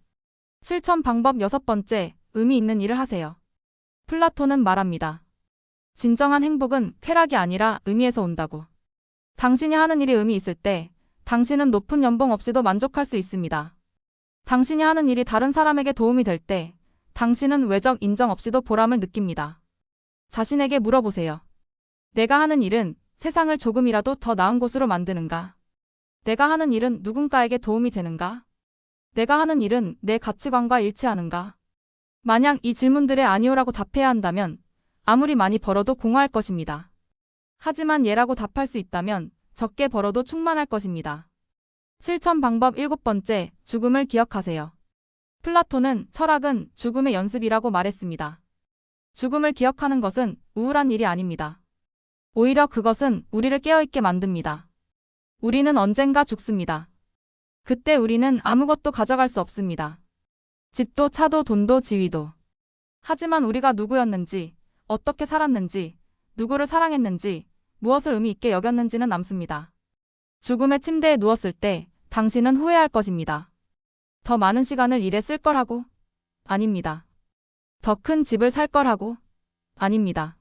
실천 방법 여섯 번째, 의미 있는 일을 하세요. 플라톤은 말합니다. 진정한 행복은 쾌락이 아니라 의미에서 온다고. 당신이 하는 일이 의미 있을 때 당신은 높은 연봉 없이도 만족할 수 있습니다. 당신이 하는 일이 다른 사람에게 도움이 될 때 당신은 외적 인정 없이도 보람을 느낍니다. 자신에게 물어보세요. 내가 하는 일은 세상을 조금이라도 더 나은 곳으로 만드는가? 내가 하는 일은 누군가에게 도움이 되는가? 내가 하는 일은 내 가치관과 일치하는가? 만약 이 질문들에 아니오라고 답해야 한다면 아무리 많이 벌어도 공허할 것입니다. 하지만 예라고 답할 수 있다면 적게 벌어도 충만할 것입니다. 실천 방법 일곱 번째, 죽음을 기억하세요. 플라톤은 철학은 죽음의 연습이라고 말했습니다. 죽음을 기억하는 것은 우울한 일이 아닙니다. 오히려 그것은 우리를 깨어있게 만듭니다. 우리는 언젠가 죽습니다. 그때 우리는 아무것도 가져갈 수 없습니다. 집도 차도 돈도 지위도. 하지만 우리가 누구였는지, 어떻게 살았는지, 누구를 사랑했는지, 무엇을 의미 있게 여겼는지는 남습니다. 죽음의 침대에 누웠을 때 당신은 후회할 것입니다. 더 많은 시간을 일에 쓸 거라고? 아닙니다. 더 큰 집을 살 거라고? 아닙니다.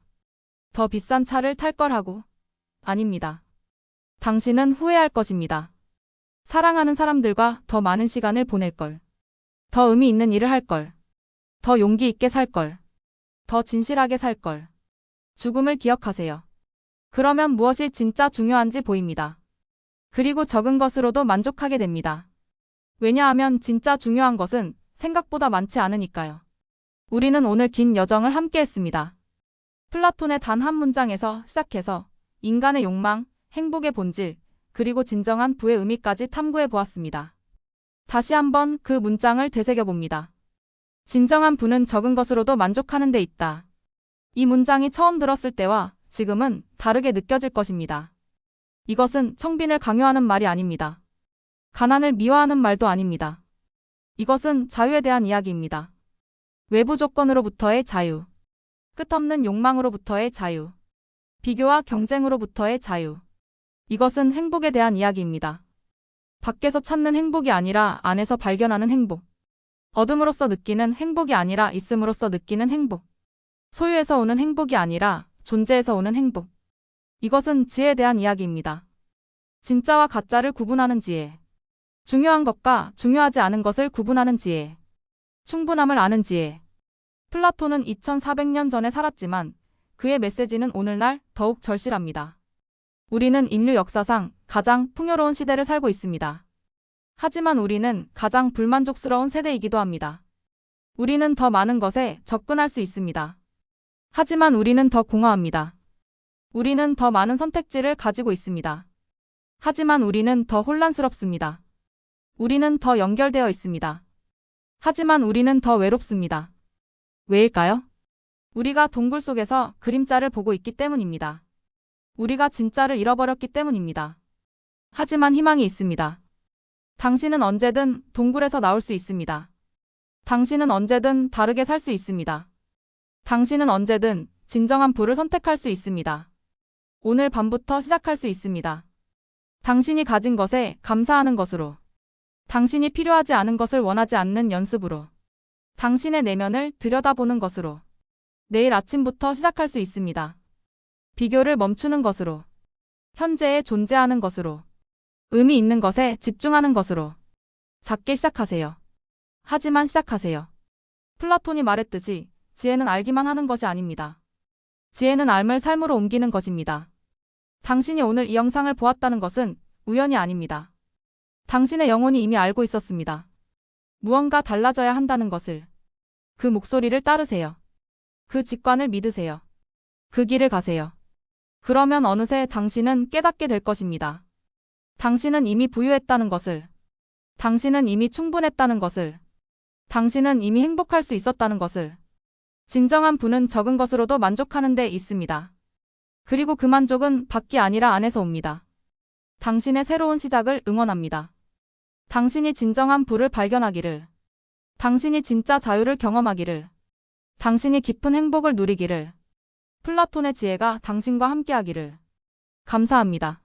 더 비싼 차를 탈 거라고? 아닙니다. 당신은 후회할 것입니다. 사랑하는 사람들과 더 많은 시간을 보낼 걸. 더 의미 있는 일을 할 걸. 더 용기 있게 살 걸. 더 진실하게 살 걸. 죽음을 기억하세요. 그러면 무엇이 진짜 중요한지 보입니다. 그리고 적은 것으로도 만족하게 됩니다. 왜냐하면 진짜 중요한 것은 생각보다 많지 않으니까요. 우리는 오늘 긴 여정을 함께 했습니다. 플라톤의 단 한 문장에서 시작해서 인간의 욕망, 행복의 본질, 그리고 진정한 부의 의미까지 탐구해 보았습니다. 다시 한번 그 문장을 되새겨봅니다. 진정한 부는 적은 것으로도 만족하는 데 있다. 이 문장이 처음 들었을 때와 지금은 다르게 느껴질 것입니다. 이것은 청빈을 강요하는 말이 아닙니다. 가난을 미화하는 말도 아닙니다. 이것은 자유에 대한 이야기입니다. 외부 조건으로부터의 자유. 끝없는 욕망으로부터의 자유. 비교와 경쟁으로부터의 자유. 이것은 행복에 대한 이야기입니다. 밖에서 찾는 행복이 아니라 안에서 발견하는 행복. 얻음으로써 느끼는 행복이 아니라 있음으로써 느끼는 행복. 소유에서 오는 행복이 아니라 존재에서 오는 행복. 이것은 지혜에 대한 이야기입니다. 진짜와 가짜를 구분하는 지혜. 중요한 것과 중요하지 않은 것을 구분하는 지혜. 충분함을 아는 지혜. 플라톤은 2400년 전에 살았지만 그의 메시지는 오늘날 더욱 절실합니다. 우리는 인류 역사상 가장 풍요로운 시대를 살고 있습니다. 하지만 우리는 가장 불만족스러운 세대이기도 합니다. 우리는 더 많은 것에 접근할 수 있습니다. 하지만 우리는 더 공허합니다. 우리는 더 많은 선택지를 가지고 있습니다. 하지만 우리는 더 혼란스럽습니다. 우리는 더 연결되어 있습니다. 하지만 우리는 더 외롭습니다. 왜일까요? 우리가 동굴 속에서 그림자를 보고 있기 때문입니다. 우리가 진짜를 잃어버렸기 때문입니다. 하지만 희망이 있습니다. 당신은 언제든 동굴에서 나올 수 있습니다. 당신은 언제든 다르게 살 수 있습니다. 당신은 언제든 진정한 부를 선택할 수 있습니다. 오늘 밤부터 시작할 수 있습니다. 당신이 가진 것에 감사하는 것으로. 당신이 필요하지 않은 것을 원하지 않는 연습으로. 당신의 내면을 들여다보는 것으로. 내일 아침부터 시작할 수 있습니다. 비교를 멈추는 것으로. 현재에 존재하는 것으로. 의미 있는 것에 집중하는 것으로. 작게 시작하세요. 하지만 시작하세요. 플라톤이 말했듯이 지혜는 알기만 하는 것이 아닙니다. 지혜는 알을 삶으로 옮기는 것입니다. 당신이 오늘 이 영상을 보았다는 것은 우연이 아닙니다. 당신의 영혼이 이미 알고 있었습니다. 무언가 달라져야 한다는 것을. 그 목소리를 따르세요. 그 직관을 믿으세요. 그 길을 가세요. 그러면 어느새 당신은 깨닫게 될 것입니다. 당신은 이미 부유했다는 것을. 당신은 이미 충분했다는 것을. 당신은 이미 행복할 수 있었다는 것을. 진정한 부는 적은 것으로도 만족하는 데 있습니다. 그리고 그 만족은 밖이 아니라 안에서 옵니다. 당신의 새로운 시작을 응원합니다. 당신이 진정한 부를 발견하기를. 당신이 진짜 자유를 경험하기를. 당신이 깊은 행복을 누리기를. 플라톤의 지혜가 당신과 함께하기를. 감사합니다.